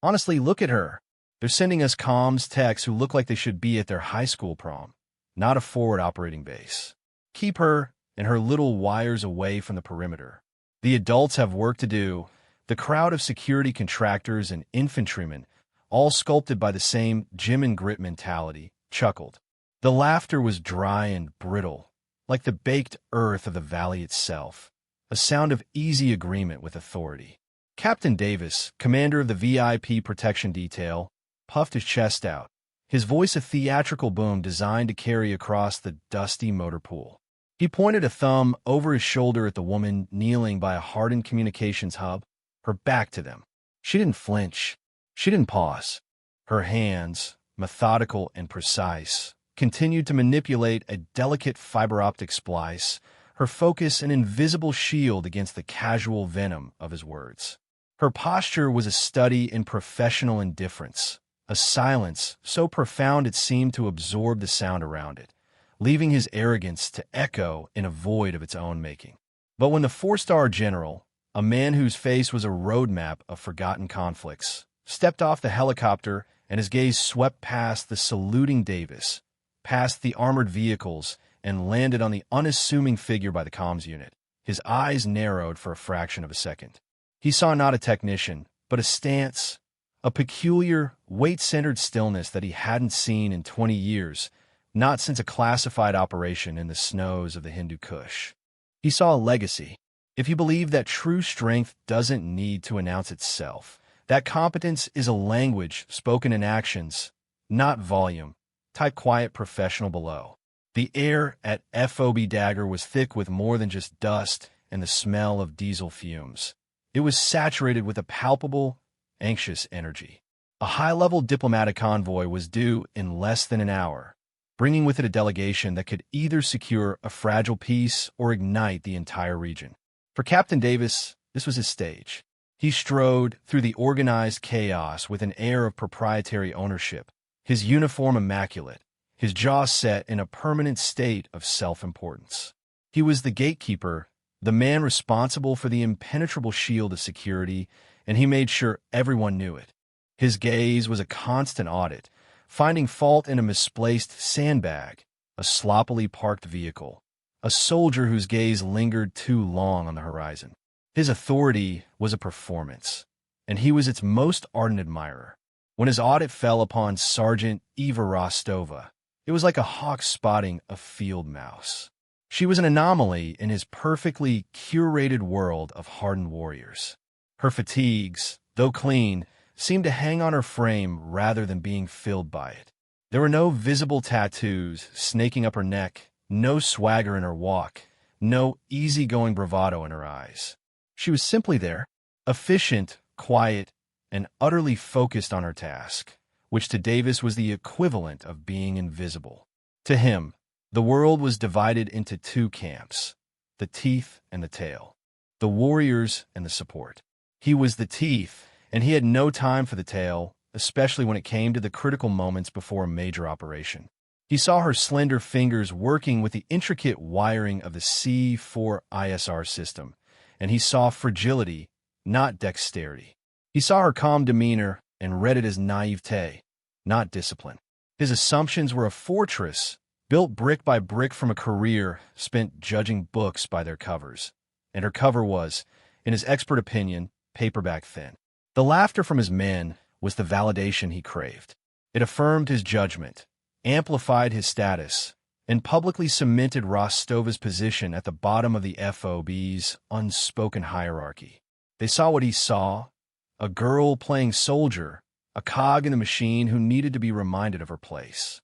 Honestly, look at her. They're sending us comms techs who look like they should be at their high school prom, not a forward operating base. Keep her and her little wires away from the perimeter. The adults have work to do. The crowd of security contractors and infantrymen, all sculpted by the same Jim and grit mentality, chuckled. The laughter was dry and brittle, like the baked earth of the valley itself, a sound of easy agreement with authority. Captain Davis, commander of the VIP protection detail, puffed his chest out, his voice a theatrical boom designed to carry across the dusty motor pool. He pointed a thumb over his shoulder at the woman kneeling by a hardened communications hub, her back to them. She didn't flinch. She didn't pause. Her hands, methodical and precise, continued to manipulate a delicate fiber optic splice, her focus an invisible shield against the casual venom of his words. Her posture was a study in professional indifference, a silence so profound it seemed to absorb the sound around it, leaving his arrogance to echo in a void of its own making. But when the four-star general, a man whose face was a roadmap of forgotten conflicts, stepped off the helicopter and his gaze swept past the saluting Davis, past the armored vehicles, and landed on the unassuming figure by the comms unit, his eyes narrowed for a fraction of a second. He saw not a technician, but a stance, a peculiar, weight-centered stillness that he hadn't seen in 20 years, not since a classified operation in the snows of the Hindu Kush. He saw a legacy. If you believe that true strength doesn't need to announce itself, that competence is a language spoken in actions, not volume, type quiet professional below. The air at FOB Dagger was thick with more than just dust and the smell of diesel fumes. It was saturated with a palpable, anxious energy. A high-level diplomatic convoy was due in less than an hour, bringing with it a delegation that could either secure a fragile peace or ignite the entire region. For Captain Davis, this was his stage. He strode through the organized chaos with an air of proprietary ownership, his uniform immaculate, his jaw set in a permanent state of self-importance. He was the gatekeeper, the man responsible for the impenetrable shield of security, and he made sure everyone knew it. His gaze was a constant audit, finding fault in a misplaced sandbag, a sloppily parked vehicle, a soldier whose gaze lingered too long on the horizon. His authority was a performance, and he was its most ardent admirer. When his audit fell upon Sergeant Eva Rostova, it was like a hawk spotting a field mouse. She was an anomaly in his perfectly curated world of hardened warriors. Her fatigues, though clean, seemed to hang on her frame rather than being filled by it. There were no visible tattoos snaking up her neck, no swagger in her walk, no easygoing bravado in her eyes. She was simply there, efficient, quiet, and utterly focused on her task, which to Davis was the equivalent of being invisible. To him, the world was divided into two camps, the teeth and the tail, the warriors and the support. He was the teeth, and he had no time for the tail, especially when it came to the critical moments before a major operation. He saw her slender fingers working with the intricate wiring of the C4 ISR system, and he saw fragility, not dexterity. He saw her calm demeanor and read it as naivete, not discipline. His assumptions were a fortress, built brick by brick from a career spent judging books by their covers. And her cover was, in his expert opinion, paperback thin. The laughter from his men was the validation he craved. It affirmed his judgment, amplified his status, and publicly cemented Rostova's position at the bottom of the FOB's unspoken hierarchy. They saw what he saw, a girl playing soldier, a cog in the machine who needed to be reminded of her place.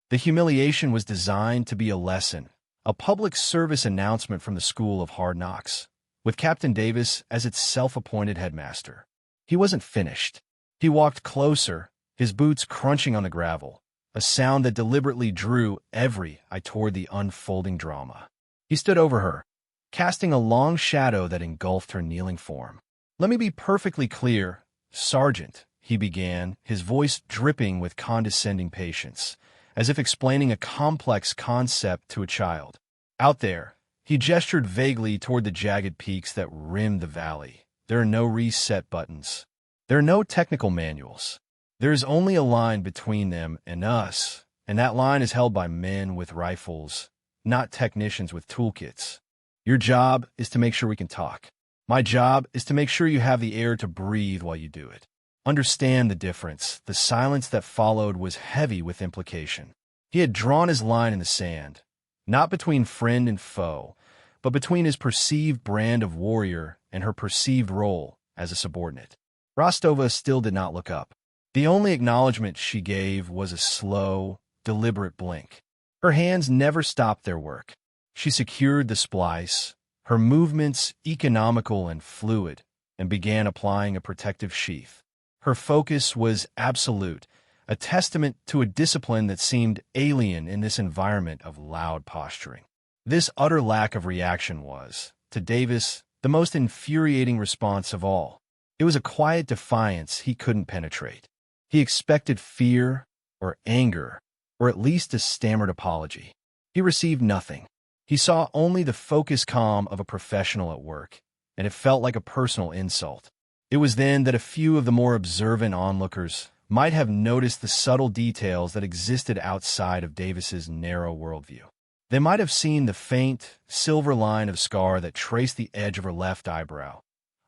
The humiliation was designed to be a lesson, a public service announcement from the School of Hard Knocks, with Captain Davis as its self-appointed headmaster. He wasn't finished. He walked closer, his boots crunching on the gravel, a sound that deliberately drew every eye toward the unfolding drama. He stood over her, casting a long shadow that engulfed her kneeling form. "Let me be perfectly clear, Sergeant," he began, his voice dripping with condescending patience, as if explaining a complex concept to a child. "Out there," he gestured vaguely toward the jagged peaks that rimmed the valley, "there are no reset buttons. There are no technical manuals. There is only a line between them and us, and that line is held by men with rifles, not technicians with toolkits. Your job is to make sure we can talk. My job is to make sure you have the air to breathe while you do it. Understand the difference. The silence that followed was heavy with implication. He had drawn his line in the sand, not between friend and foe, but between his perceived brand of warrior and her perceived role as a subordinate. Rostova still did not look up. The only acknowledgement she gave was a slow, deliberate blink. Her hands never stopped their work. She secured the splice, her movements economical and fluid, and began applying a protective sheath. Her focus was absolute, a testament to a discipline that seemed alien in this environment of loud posturing. This utter lack of reaction was, to Davis, the most infuriating response of all. It was a quiet defiance he couldn't penetrate. He expected fear or anger, or at least a stammered apology. He received nothing. He saw only the focused calm of a professional at work, and it felt like a personal insult. It was then that a few of the more observant onlookers might have noticed the subtle details that existed outside of Davis's narrow worldview. They might have seen the faint, silver line of scar that traced the edge of her left eyebrow,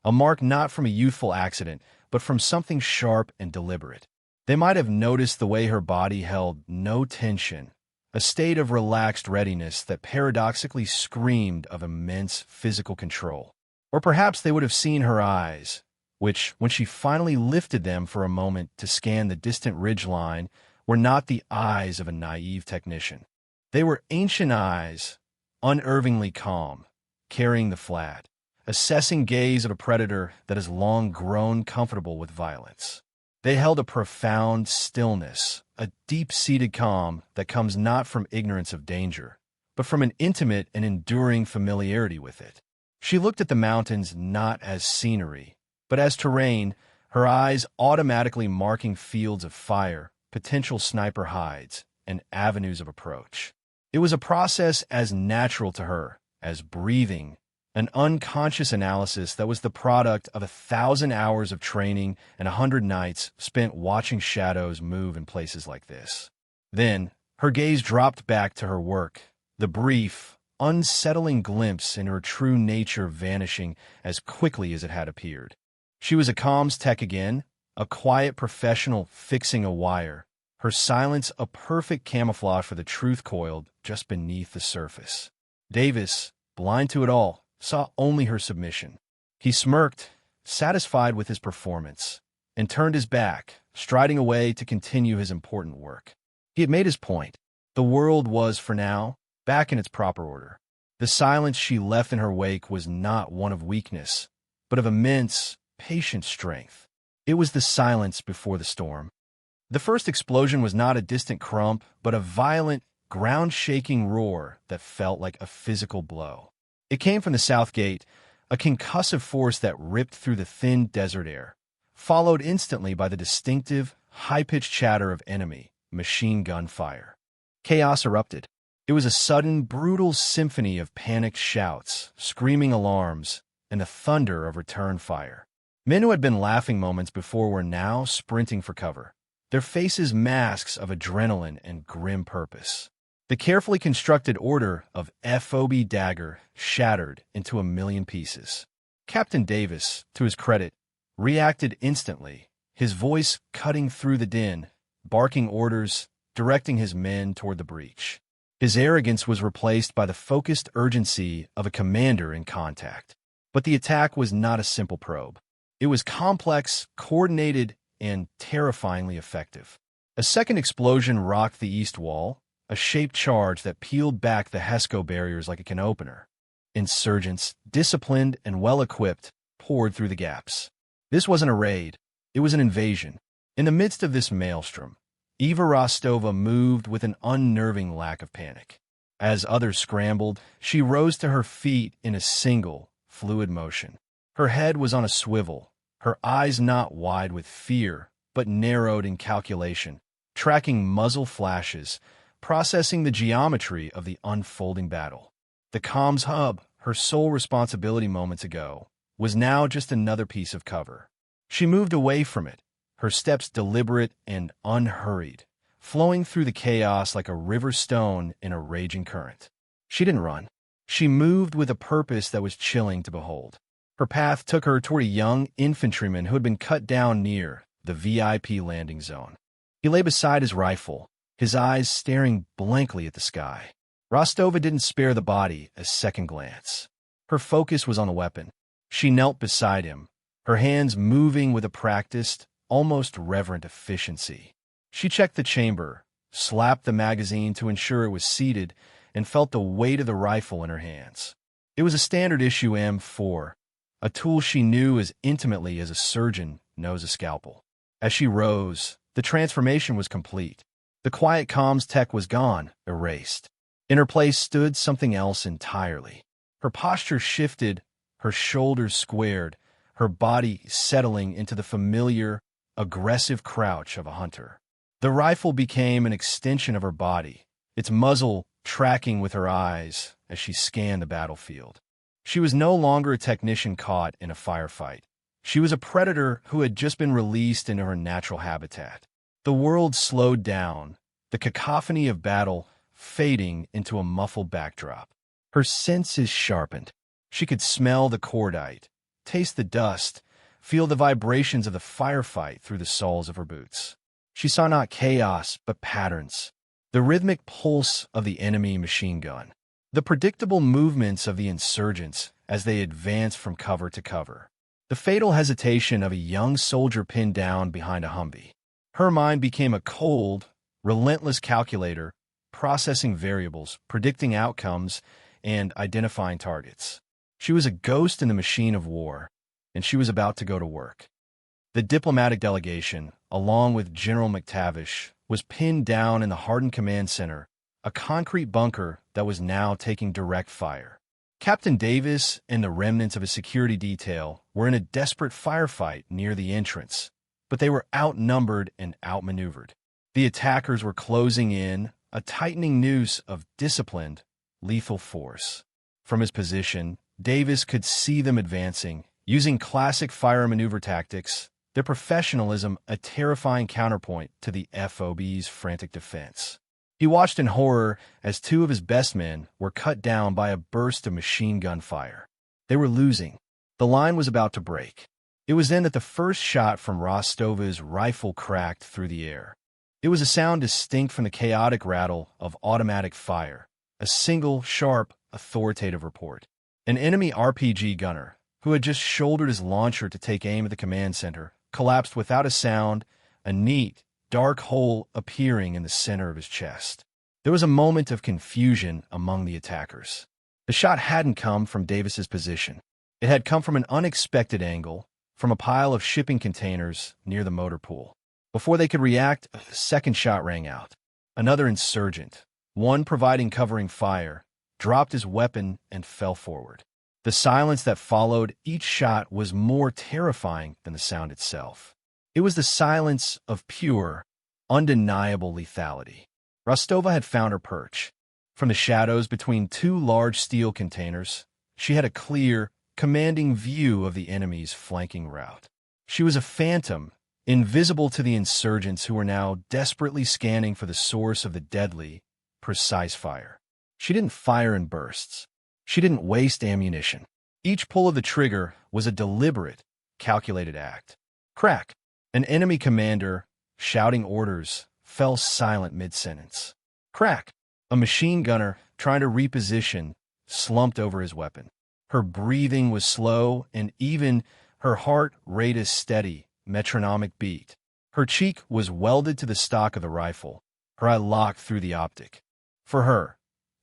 a mark not from a youthful accident, but from something sharp and deliberate. They might have noticed the way her body held no tension, a state of relaxed readiness that paradoxically screamed of immense physical control. Or perhaps they would have seen her eyes, which, when she finally lifted them for a moment to scan the distant ridgeline, were not the eyes of a naive technician. They were ancient eyes, unervingly calm, carrying the flat, assessing gaze of a predator that has long grown comfortable with violence. They held a profound stillness, a deep-seated calm that comes not from ignorance of danger, but from an intimate and enduring familiarity with it. She looked at the mountains not as scenery, but as terrain, her eyes automatically marking fields of fire, potential sniper hides, and avenues of approach. It was a process as natural to her as breathing, an unconscious analysis that was the product of 1,000 hours of training and 100 nights spent watching shadows move in places like this. Then, her gaze dropped back to her work, the brief, unsettling glimpse in her true nature vanishing as quickly as it had appeared. She was a comms tech again, a quiet professional fixing a wire, her silence a perfect camouflage for the truth coiled just beneath the surface. Davis, blind to it all, saw only her submission. He smirked, satisfied with his performance, and turned his back, striding away to continue his important work. He had made his point. The world was, for now, back in its proper order. The silence she left in her wake was not one of weakness, but of immense, patient strength. It was the silence before the storm. The first explosion was not a distant crump, but a violent, ground-shaking roar that felt like a physical blow. It came from the south gate, a concussive force that ripped through the thin desert air, followed instantly by the distinctive, high-pitched chatter of enemy machine gun fire. Chaos erupted. It was a sudden, brutal symphony of panicked shouts, screaming alarms, and the thunder of return fire. Men who had been laughing moments before were now sprinting for cover, their faces masks of adrenaline and grim purpose. The carefully constructed order of FOB dagger shattered into a million pieces. Captain Davis, to his credit, reacted instantly, his voice cutting through the din, barking orders, directing his men toward the breach. His arrogance was replaced by the focused urgency of a commander in contact. But the attack was not a simple probe. It was complex, coordinated, and terrifyingly effective. A second explosion rocked the east wall, a shaped charge that peeled back the HESCO barriers like a can opener. Insurgents, disciplined and well-equipped, poured through the gaps. This wasn't a raid. It was an invasion. In the midst of this maelstrom, Eva Rostova moved with an unnerving lack of panic. As others scrambled, she rose to her feet in a single, fluid motion. Her head was on a swivel, her eyes not wide with fear, but narrowed in calculation, tracking muzzle flashes, processing the geometry of the unfolding battle. The comms hub, her sole responsibility moments ago, was now just another piece of cover. She moved away from it, her steps deliberate and unhurried, flowing through the chaos like a river stone in a raging current. She didn't run. She moved with a purpose that was chilling to behold. Her path took her toward a young infantryman who had been cut down near the VIP landing zone. He lay beside his rifle, his eyes staring blankly at the sky. Rostova didn't spare the body a second glance. Her focus was on the weapon. She knelt beside him, her hands moving with a practiced, almost reverent efficiency. She checked the chamber, slapped the magazine to ensure it was seated, and felt the weight of the rifle in her hands. It was a standard-issue M4, a tool she knew as intimately as a surgeon knows a scalpel. As she rose, the transformation was complete. The quiet comms tech was gone, erased. In her place stood something else entirely. Her posture shifted, her shoulders squared, her body settling into the familiar, aggressive crouch of a hunter. The rifle became an extension of her body, its muzzle tracking with her eyes as she scanned the battlefield. She was no longer a technician caught in a firefight. She was a predator who had just been released into her natural habitat. The world slowed down, the cacophony of battle fading into a muffled backdrop. Her senses sharpened. She could smell the cordite, taste the dust, feel the vibrations of the firefight through the soles of her boots. She saw not chaos, but patterns. The rhythmic pulse of the enemy machine gun. The predictable movements of the insurgents as they advanced from cover to cover. The fatal hesitation of a young soldier pinned down behind a Humvee. Her mind became a cold, relentless calculator, processing variables, predicting outcomes, and identifying targets. She was a ghost in the machine of war, and she was about to go to work. The diplomatic delegation, along with General McTavish, was pinned down in the hardened command center, a concrete bunker that was now taking direct fire. Captain Davis and the remnants of his security detail were in a desperate firefight near the entrance, but they were outnumbered and outmaneuvered. The attackers were closing in, a tightening noose of disciplined, lethal force. From his position, Davis could see them advancing, using classic fire maneuver tactics, their professionalism a terrifying counterpoint to the FOB's frantic defense. He watched in horror as two of his best men were cut down by a burst of machine gun fire. They were losing. The line was about to break. It was then that the first shot from Rostova's rifle cracked through the air. It was a sound distinct from the chaotic rattle of automatic fire, a single, sharp, authoritative report. An enemy RPG gunner, who had just shouldered his launcher to take aim at the command center, collapsed without a sound, a neat, dark hole appearing in the center of his chest. There was a moment of confusion among the attackers. The shot hadn't come from Davis's position. It had come from an unexpected angle, from a pile of shipping containers near the motor pool. Before they could react, a second shot rang out. Another insurgent, one providing covering fire, dropped his weapon and fell forward. The silence that followed each shot was more terrifying than the sound itself. It was the silence of pure, undeniable lethality. Rostova had found her perch. From the shadows between two large steel containers, she had a clear, commanding view of the enemy's flanking route. She was a phantom, invisible to the insurgents who were now desperately scanning for the source of the deadly, precise fire. She didn't fire in bursts. She didn't waste ammunition. Each pull of the trigger was a deliberate, calculated act. Crack! An enemy commander, shouting orders, fell silent mid-sentence. Crack! A machine gunner, trying to reposition, slumped over his weapon. Her breathing was slow, and even her heart rate a steady, metronomic beat. Her cheek was welded to the stock of the rifle, her eye locked through the optic. For her,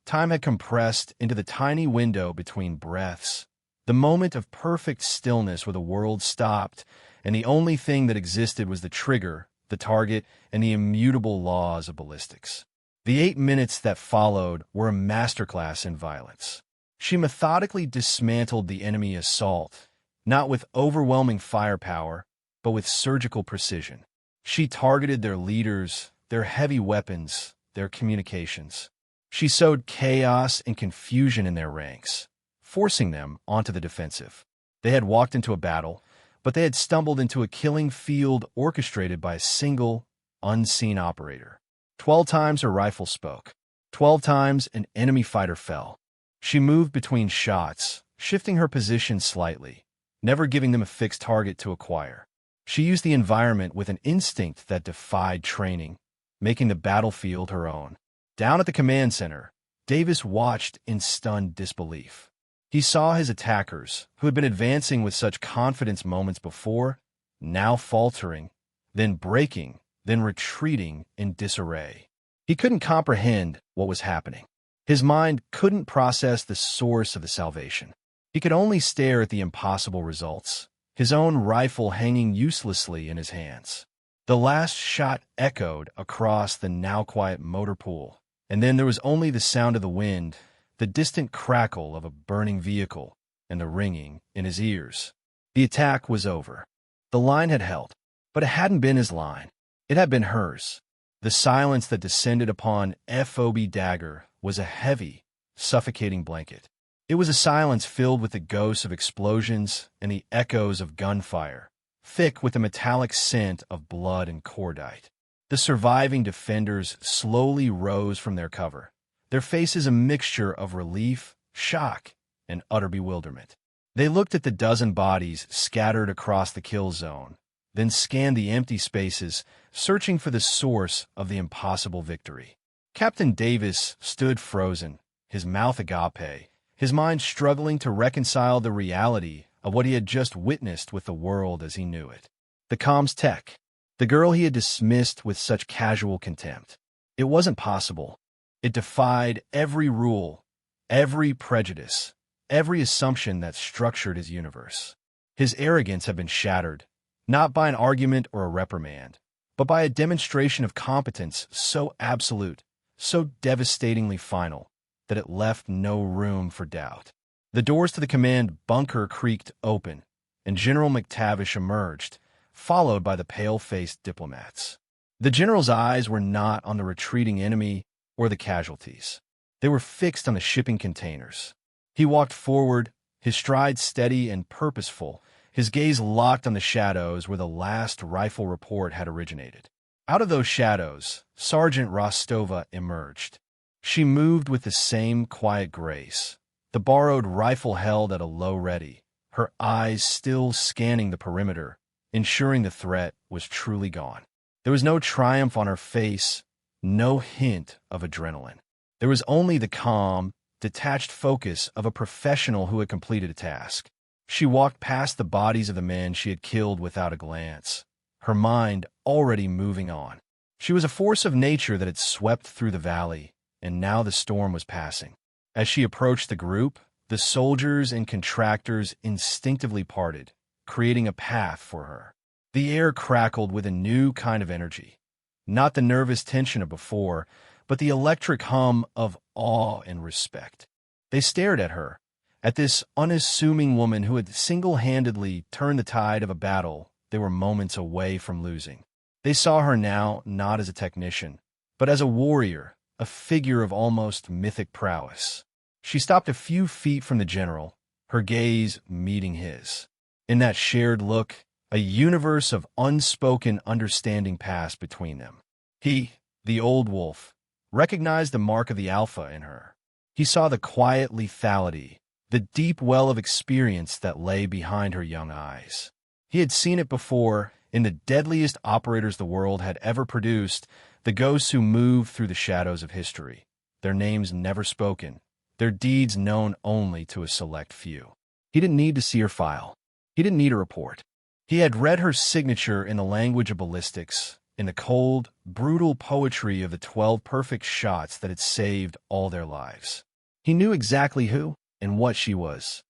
time had compressed into the tiny window between breaths, the moment of perfect stillness where the world stopped, and the only thing that existed was the trigger, the target, and the immutable laws of ballistics. The 8 minutes that followed were a masterclass in violence. She methodically dismantled the enemy assault, not with overwhelming firepower, but with surgical precision. She targeted their leaders, their heavy weapons, their communications. She sowed chaos and confusion in their ranks, forcing them onto the defensive. They had walked into a battle but they had stumbled into a killing field orchestrated by a single, unseen operator. 12 times her rifle spoke. 12 times an enemy fighter fell. She moved between shots, shifting her position slightly, never giving them a fixed target to acquire. She used the environment with an instinct that defied training, making the battlefield her own. Down at the command center, Davis watched in stunned disbelief. He saw his attackers, who had been advancing with such confidence moments before, now faltering, then breaking, then retreating in disarray. He couldn't comprehend what was happening. His mind couldn't process the source of the salvation. He could only stare at the impossible results, his own rifle hanging uselessly in his hands. The last shot echoed across the now-quiet motor pool, and then there was only the sound of the wind, the distant crackle of a burning vehicle, and the ringing in his ears. The attack was over. The line had held, but it hadn't been his line. It had been hers. The silence that descended upon FOB Dagger was a heavy, suffocating blanket. It was a silence filled with the ghosts of explosions and the echoes of gunfire, thick with the metallic scent of blood and cordite. The surviving defenders slowly rose from their cover, their faces a mixture of relief, shock, and utter bewilderment. They looked at the dozen bodies scattered across the kill zone, then scanned the empty spaces, searching for the source of the impossible victory. Captain Davis stood frozen, his mouth agape, his mind struggling to reconcile the reality of what he had just witnessed with the world as he knew it. The comms tech, the girl he had dismissed with such casual contempt. It wasn't possible. It defied every rule, every prejudice, every assumption that structured his universe. His arrogance had been shattered, not by an argument or a reprimand, but by a demonstration of competence so absolute, so devastatingly final, that it left no room for doubt. The doors to the command bunker creaked open, and General McTavish emerged, followed by the pale-faced diplomats. The general's eyes were not on the retreating enemy or the casualties. They were fixed on the shipping containers. He walked forward, his stride steady and purposeful, his gaze locked on the shadows where the last rifle report had originated. Out of those shadows, Sergeant Rostova emerged. She moved with the same quiet grace, the borrowed rifle held at a low ready, her eyes still scanning the perimeter, ensuring the threat was truly gone. There was no triumph on her face, no hint of adrenaline. There was only the calm, detached focus of a professional who had completed a task. She walked past the bodies of the men she had killed without a glance, her mind already moving on. She was a force of nature that had swept through the valley, and now the storm was passing. As she approached the group, the soldiers and contractors instinctively parted, creating a path for her. The air crackled with a new kind of energy, not the nervous tension of before, but the electric hum of awe and respect. They stared at her, at this unassuming woman who had single-handedly turned the tide of a battle they were moments away from losing. They saw her now not as a technician, but as a warrior, a figure of almost mythic prowess. She stopped a few feet from the general, her gaze meeting his. In that shared look, a universe of unspoken understanding passed between them. He, the old wolf, recognized the mark of the alpha in her. He saw the quiet lethality, the deep well of experience that lay behind her young eyes. He had seen it before in the deadliest operators the world had ever produced, the ghosts who moved through the shadows of history, their names never spoken, their deeds known only to a select few. He didn't need to see her file. He didn't need a report. He had read her signature in the language of ballistics, in the cold, brutal poetry of the 12 perfect shots that had saved all their lives. He knew exactly who and what she was.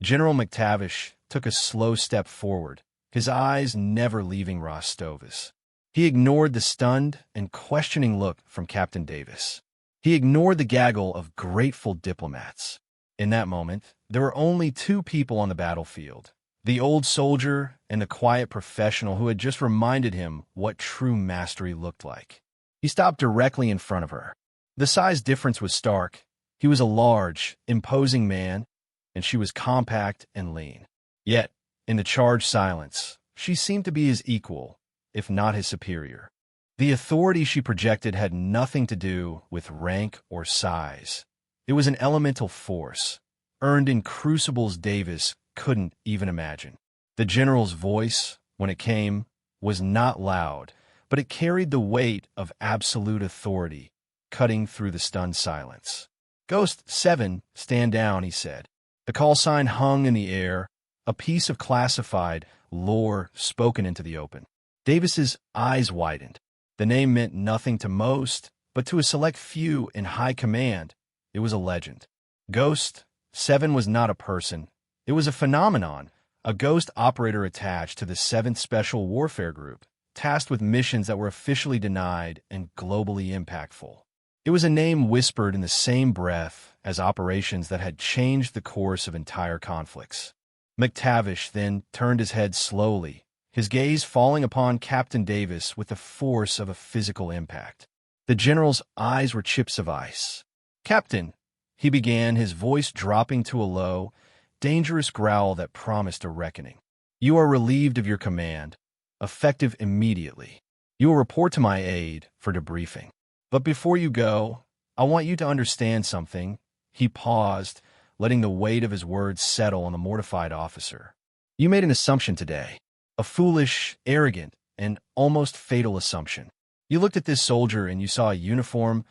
General McTavish took a slow step forward, his eyes never leaving Rostova's. He ignored the stunned and questioning look from Captain Davis. He ignored the gaggle of grateful diplomats. In that moment, there were only two people on the battlefield, the old soldier and the quiet professional who had just reminded him what true mastery looked like. He stopped directly in front of her. The size difference was stark. He was a large, imposing man, and she was compact and lean. Yet, In the charged silence, she seemed to be his equal, if not his superior. The authority she projected had nothing to do with rank or size. It was an elemental force, earned in crucibles Davis couldn't even imagine. The general's voice, when it came, was not loud, but it carried the weight of absolute authority, cutting through the stunned silence. "Ghost 7, stand down," he said. The call sign hung in the air, a piece of classified lore spoken into the open. Davis's eyes widened. The name meant nothing to most, but to a select few in high command, it was a legend. Ghost 7 was not a person. It was a phenomenon, a ghost operator attached to the 7th Special Warfare Group, tasked with missions that were officially denied and globally impactful. It was a name whispered in the same breath as operations that had changed the course of entire conflicts. McTavish then turned his head slowly, his gaze falling upon Captain Davis with the force of a physical impact. The general's eyes were chips of ice. "Captain," he began, his voice dropping to a low, dangerous growl that promised a reckoning. "You are relieved of your command, effective immediately. You will report to my aide for debriefing. But before you go, I want you to understand something." He paused, letting the weight of his words settle on the mortified officer. "You made an assumption today. A foolish, arrogant, and almost fatal assumption. You looked at this soldier and you saw a uniform,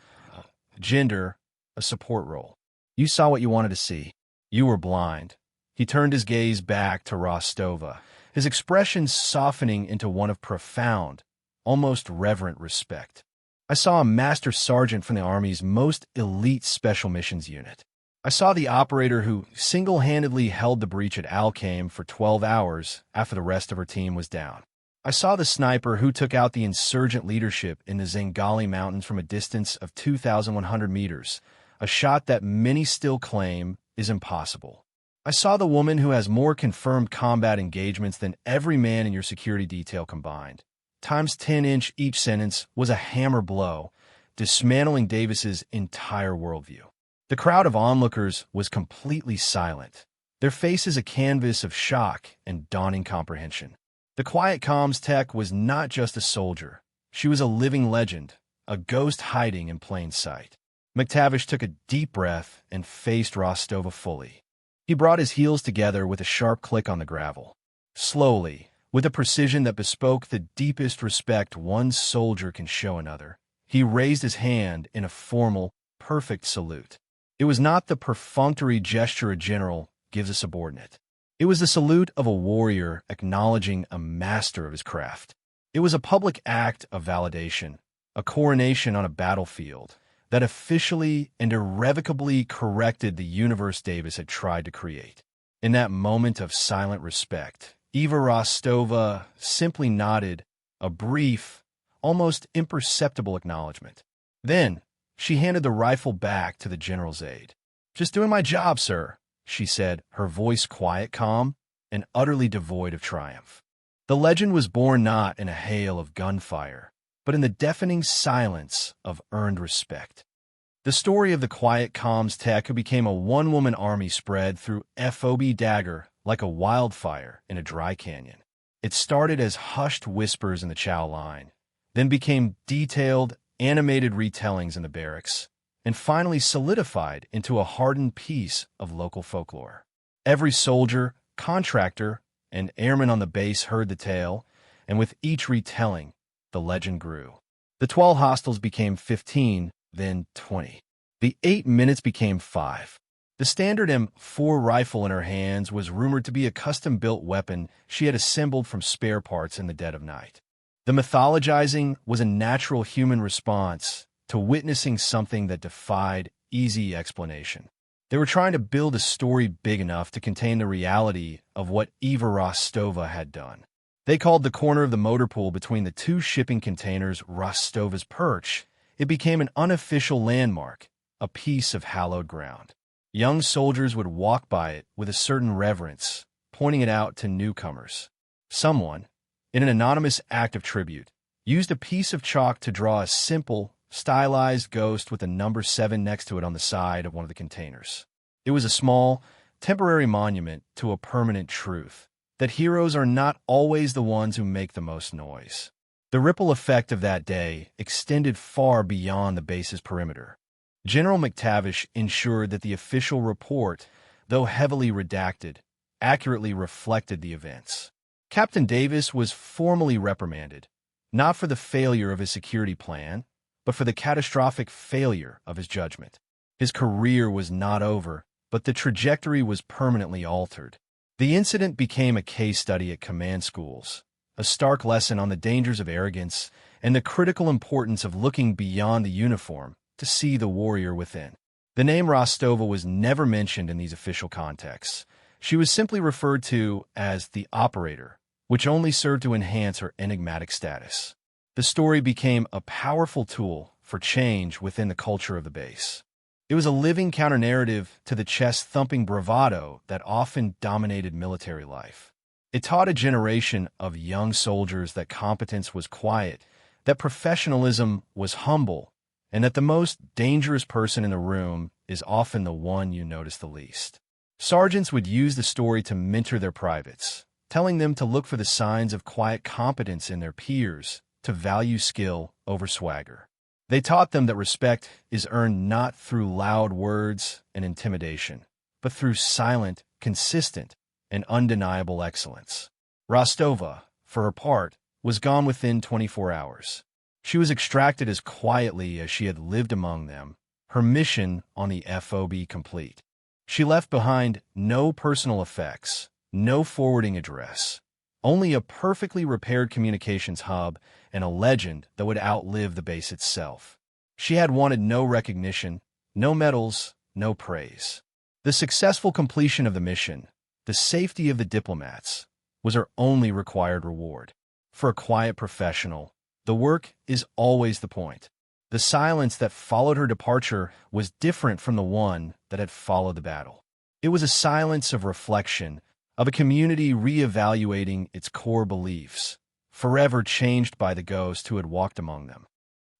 gender, a support role. You saw what you wanted to see. You were blind." He turned his gaze back to Rostova, his expression softening into one of profound, almost reverent respect. "I saw a master sergeant from the Army's most elite special missions unit. I saw the operator who single-handedly held the breach at Al-Qaim for 12 hours after the rest of her team was down. I saw the sniper who took out the insurgent leadership in the Zengali Mountains from a distance of 2,100 meters, a shot that many still claim is impossible. I saw the woman who has more confirmed combat engagements than every man in your security detail combined. Times 10" each sentence was a hammer blow, dismantling Davis's entire worldview. The crowd of onlookers was completely silent, their faces a canvas of shock and dawning comprehension. The quiet comms tech was not just a soldier. She was a living legend, a ghost hiding in plain sight. McTavish took a deep breath and faced Rostova fully. He brought his heels together with a sharp click on the gravel. Slowly, with a precision that bespoke the deepest respect one soldier can show another, he raised his hand in a formal, perfect salute. It was not the perfunctory gesture a general gives a subordinate. It was the salute of a warrior acknowledging a master of his craft. It was a public act of validation, a coronation on a battlefield that officially and irrevocably corrected the universe Davis had tried to create. In that moment of silent respect, Eva Rostova simply nodded, a brief, almost imperceptible acknowledgement. Then, she handed the rifle back to the general's aide. "Just doing my job, sir," she said, her voice quiet, calm, and utterly devoid of triumph. The legend was born not in a hail of gunfire, but in the deafening silence of earned respect. The story of the quiet comms tech who became a one-woman army spread through FOB Dagger like a wildfire in a dry canyon. It started as hushed whispers in the chow line, then became detailed, animated retellings in the barracks, and finally solidified into a hardened piece of local folklore. Every soldier, contractor, and airman on the base heard the tale, and with each retelling, the legend grew. The 12 hostiles became 15, then 20. The 8 minutes became 5. The standard M4 rifle in her hands was rumored to be a custom-built weapon she had assembled from spare parts in the dead of night. The mythologizing was a natural human response to witnessing something that defied easy explanation. They were trying to build a story big enough to contain the reality of what Eva Rostova had done. They called the corner of the motor pool between the two shipping containers Rostova's Perch. It became an unofficial landmark, a piece of hallowed ground. Young soldiers would walk by it with a certain reverence, pointing it out to newcomers. Someone, in an anonymous act of tribute, used a piece of chalk to draw a simple, stylized ghost with the number 7 next to it on the side of one of the containers. It was a small, temporary monument to a permanent truth. that heroes are not always the ones who make the most noise. The ripple effect of that day extended far beyond the base's perimeter. General McTavish ensured that the official report, though heavily redacted, accurately reflected the events. Captain Davis was formally reprimanded, not for the failure of his security plan, but for the catastrophic failure of his judgment. His career was not over, but the trajectory was permanently altered. The incident became a case study at command schools, a stark lesson on the dangers of arrogance and the critical importance of looking beyond the uniform to see the warrior within. The name Rostova was never mentioned in these official contexts. She was simply referred to as the operator, which only served to enhance her enigmatic status. The story became a powerful tool for change within the culture of the base. It was a living counter-narrative to the chest-thumping bravado that often dominated military life. It taught a generation of young soldiers that competence was quiet, that professionalism was humble, and that the most dangerous person in the room is often the one you notice the least. Sergeants would use the story to mentor their privates, telling them to look for the signs of quiet competence in their peers, to value skill over swagger. They taught them that respect is earned not through loud words and intimidation, but through silent, consistent, and undeniable excellence. Rostova, for her part, was gone within 24 hours. She was extracted as quietly as she had lived among them, her mission on the FOB complete. She left behind no personal effects, no forwarding address, only a perfectly repaired communications hub and a legend that would outlive the base itself. She had wanted no recognition, no medals, no praise. The successful completion of the mission, the safety of the diplomats, was her only required reward. For a quiet professional, the work is always the point. The silence that followed her departure was different from the one that had followed the battle. It was a silence of reflection, of a community re-evaluating its core beliefs, forever changed by the ghost who had walked among them.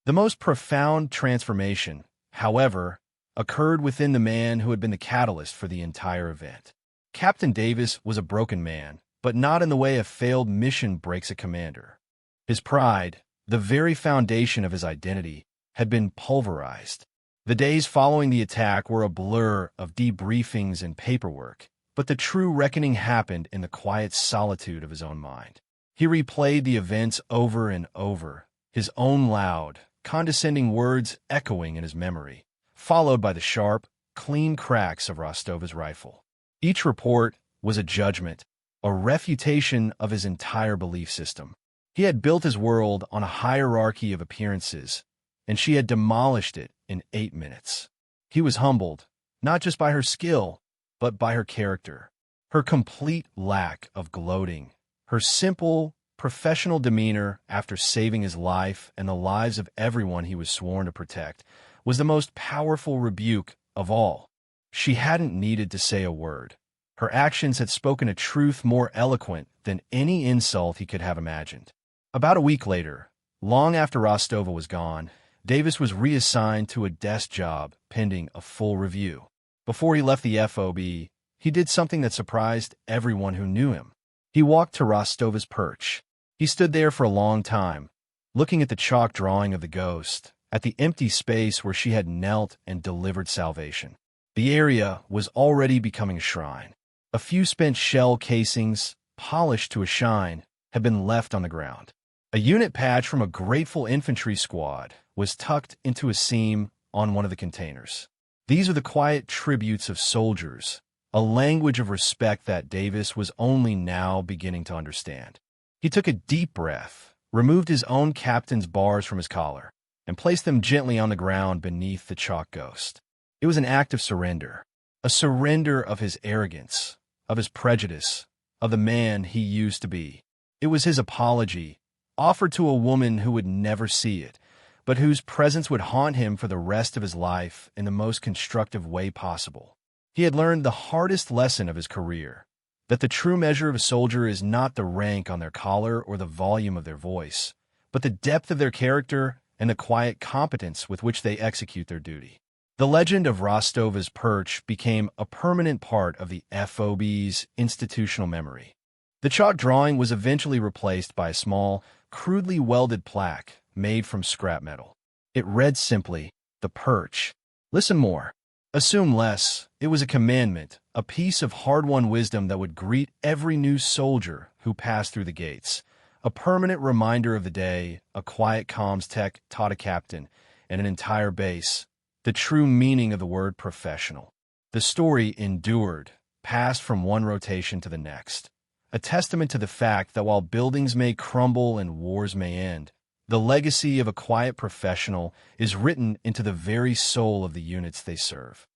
The most profound transformation, however, occurred within the man who had been the catalyst for the entire event. Captain Davis was a broken man, but not in the way a failed mission breaks a commander. His pride, the very foundation of his identity, had been pulverized. The days following the attack were a blur of debriefings and paperwork, but the true reckoning happened in the quiet solitude of his own mind. He replayed the events over and over, his own loud, condescending words echoing in his memory, followed by the sharp, clean cracks of Rostova's rifle. Each report was a judgment, a refutation of his entire belief system. He had built his world on a hierarchy of appearances, and she had demolished it in 8 minutes. He was humbled, not just by her skill, but by her character, her complete lack of gloating, her simple, professional demeanor after saving his life and the lives of everyone he was sworn to protect was the most powerful rebuke of all. She hadn't needed to say a word. Her actions had spoken a truth more eloquent than any insult he could have imagined. About a week later, long after Rostova was gone, Davis was reassigned to a desk job pending a full review. Before he left the FOB, he did something that surprised everyone who knew him. He walked to Rostova's perch. He stood there for a long time, looking at the chalk drawing of the ghost, at the empty space where she had knelt and delivered salvation. The area was already becoming a shrine. A few spent shell casings, polished to a shine, had been left on the ground. A unit patch from a grateful infantry squad was tucked into a seam on one of the containers. These are the quiet tributes of soldiers, a language of respect that Davis was only now beginning to understand. He took a deep breath, removed his own captain's bars from his collar, and placed them gently on the ground beneath the chalk ghost. It was an act of surrender, a surrender of his arrogance, of his prejudice, of the man he used to be. It was his apology, offered to a woman who would never see it, but whose presence would haunt him for the rest of his life in the most constructive way possible. He had learned the hardest lesson of his career, that the true measure of a soldier is not the rank on their collar or the volume of their voice, but the depth of their character and the quiet competence with which they execute their duty. The legend of Rostova's perch became a permanent part of the FOB's institutional memory. The chalk drawing was eventually replaced by a small, crudely welded plaque made from scrap metal. It read simply, "The Perch. Listen more. Assume less." It was a commandment, a piece of hard-won wisdom that would greet every new soldier who passed through the gates. A permanent reminder of the day, a quiet comms tech taught a captain and an entire base the true meaning of the word professional. The story endured, passed from one rotation to the next, a testament to the fact that while buildings may crumble and wars may end, the legacy of a quiet professional is written into the very soul of the units they serve.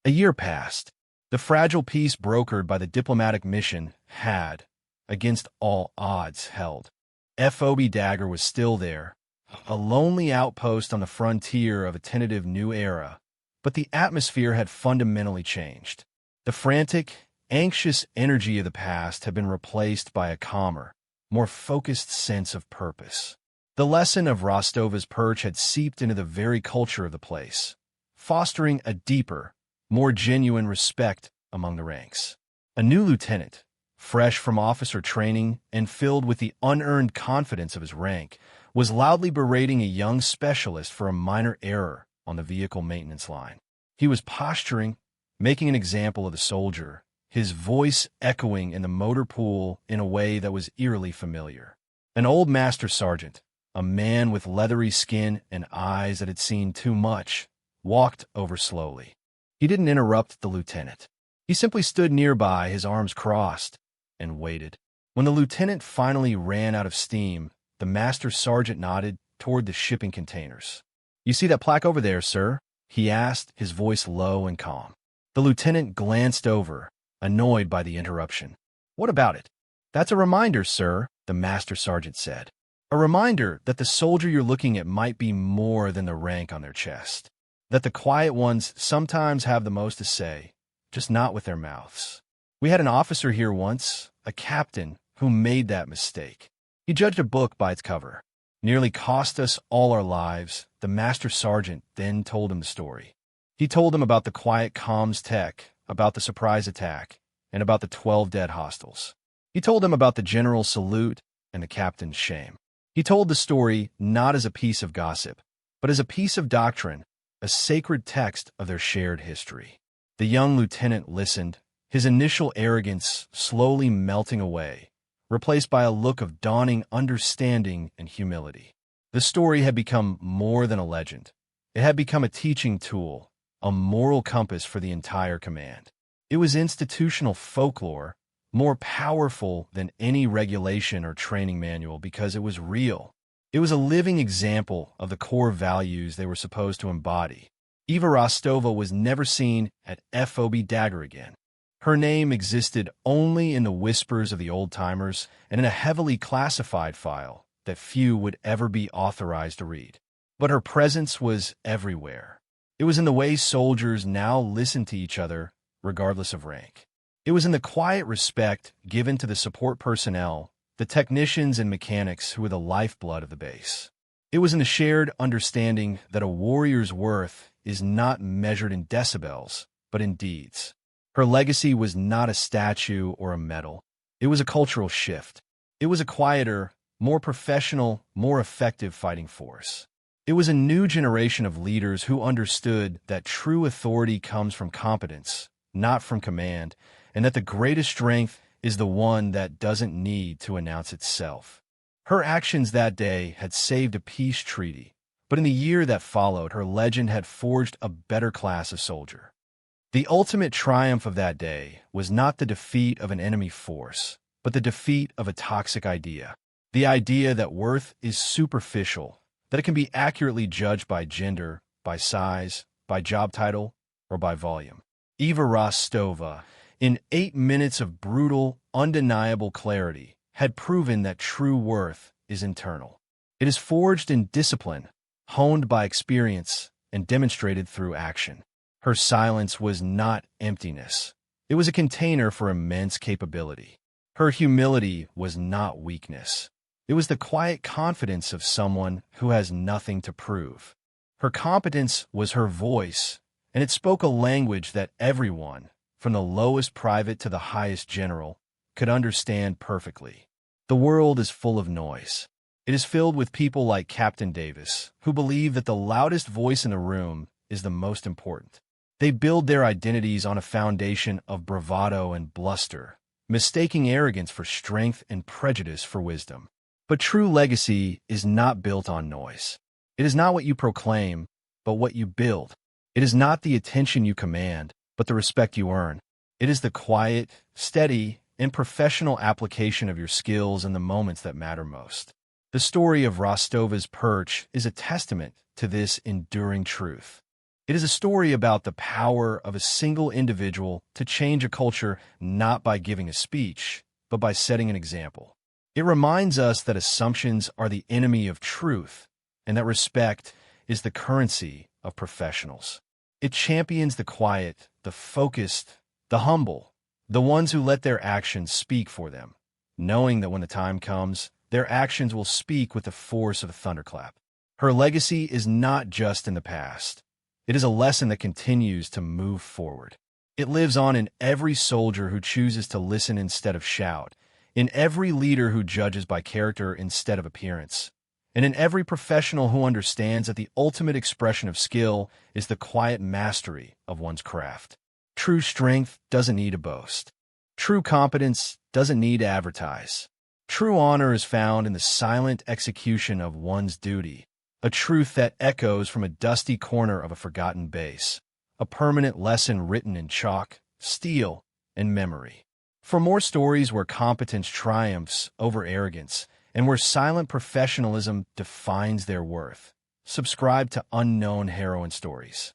A year passed. The fragile peace brokered by the diplomatic mission had, against all odds, held. FOB Dagger was still there, a lonely outpost on the frontier of a tentative new era, but the atmosphere had fundamentally changed. The frantic, anxious energy of the past had been replaced by a calmer, more focused sense of purpose. The lesson of Rostova's perch had seeped into the very culture of the place, fostering a deeper, more genuine respect among the ranks. A new lieutenant, fresh from officer training and filled with the unearned confidence of his rank, was loudly berating a young specialist for a minor error on the vehicle maintenance line. He was posturing, making an example of the soldier, his voice echoing in the motor pool in a way that was eerily familiar. An old master sergeant, a man with leathery skin and eyes that had seen too much, walked over slowly. He didn't interrupt the lieutenant. He simply stood nearby, his arms crossed, and waited. When the lieutenant finally ran out of steam, the master sergeant nodded toward the shipping containers. "You see that plaque over there, sir?" he asked, his voice low and calm. The lieutenant glanced over, annoyed by the interruption. "What about it?" "That's a reminder, sir," the master sergeant said. "A reminder that the soldier you're looking at might be more than the rank on their chest. That the quiet ones sometimes have the most to say, just not with their mouths. We had an officer here once, a captain, who made that mistake. He judged a book by its cover. Nearly cost us all our lives." The master sergeant then told him the story. He told him about the quiet comms tech, about the surprise attack, and about the 12 dead hostiles. He told him about the general's salute and the captain's shame. He told the story not as a piece of gossip, but as a piece of doctrine, a sacred text of their shared history. The young lieutenant listened, his initial arrogance slowly melting away, replaced by a look of dawning understanding and humility. The story had become more than a legend. It had become a teaching tool, a moral compass for the entire command. It was institutional folklore, more powerful than any regulation or training manual because it was real. It was a living example of the core values they were supposed to embody. Eva Rostova was never seen at FOB Dagger again. Her name existed only in the whispers of the old-timers and in a heavily classified file that few would ever be authorized to read. But her presence was everywhere. It was in the way soldiers now listened to each other, regardless of rank. It was in the quiet respect given to the support personnel, the technicians and mechanics who were the lifeblood of the base. It was in the shared understanding that a warrior's worth is not measured in decibels, but in deeds. Her legacy was not a statue or a medal. It was a cultural shift. It was a quieter, more professional, more effective fighting force. It was a new generation of leaders who understood that true authority comes from competence, not from command, and that the greatest strength is the one that doesn't need to announce itself. Her actions that day had saved a peace treaty, but in the year that followed, her legend had forged a better class of soldier. The ultimate triumph of that day was not the defeat of an enemy force, but the defeat of a toxic idea. The idea that worth is superficial, that it can be accurately judged by gender, by size, by job title, or by volume. Eva Rostova, in 8 minutes of brutal, undeniable clarity, had proven that true worth is internal. It is forged in discipline, honed by experience, and demonstrated through action. Her silence was not emptiness. It was a container for immense capability. Her humility was not weakness. It was the quiet confidence of someone who has nothing to prove. Her competence was her voice, and it spoke a language that everyone, from the lowest private to the highest general, could understand perfectly. The world is full of noise. It is filled with people like Captain Davis, who believe that the loudest voice in the room is the most important. They build their identities on a foundation of bravado and bluster, mistaking arrogance for strength and prejudice for wisdom. But true legacy is not built on noise. It is not what you proclaim, but what you build. It is not the attention you command, but the respect you earn. It is the quiet, steady, and professional application of your skills in the moments that matter most. The story of Rostova's Perch is a testament to this enduring truth. It is a story about the power of a single individual to change a culture not by giving a speech, but by setting an example. It reminds us that assumptions are the enemy of truth, and that respect is the currency of professionals. It champions the quiet, the focused, the humble, the ones who let their actions speak for them, knowing that when the time comes, their actions will speak with the force of a thunderclap. Her legacy is not just in the past. It is a lesson that continues to move forward. It lives on in every soldier who chooses to listen instead of shout, in every leader who judges by character instead of appearance, and in every professional who understands that the ultimate expression of skill is the quiet mastery of one's craft. True strength doesn't need to boast. True competence doesn't need to advertise. True honor is found in the silent execution of one's duty, a truth that echoes from a dusty corner of a forgotten base, a permanent lesson written in chalk, steel, and memory. For more stories where competence triumphs over arrogance and where silent professionalism defines their worth, subscribe to Unknown Heroine Stories.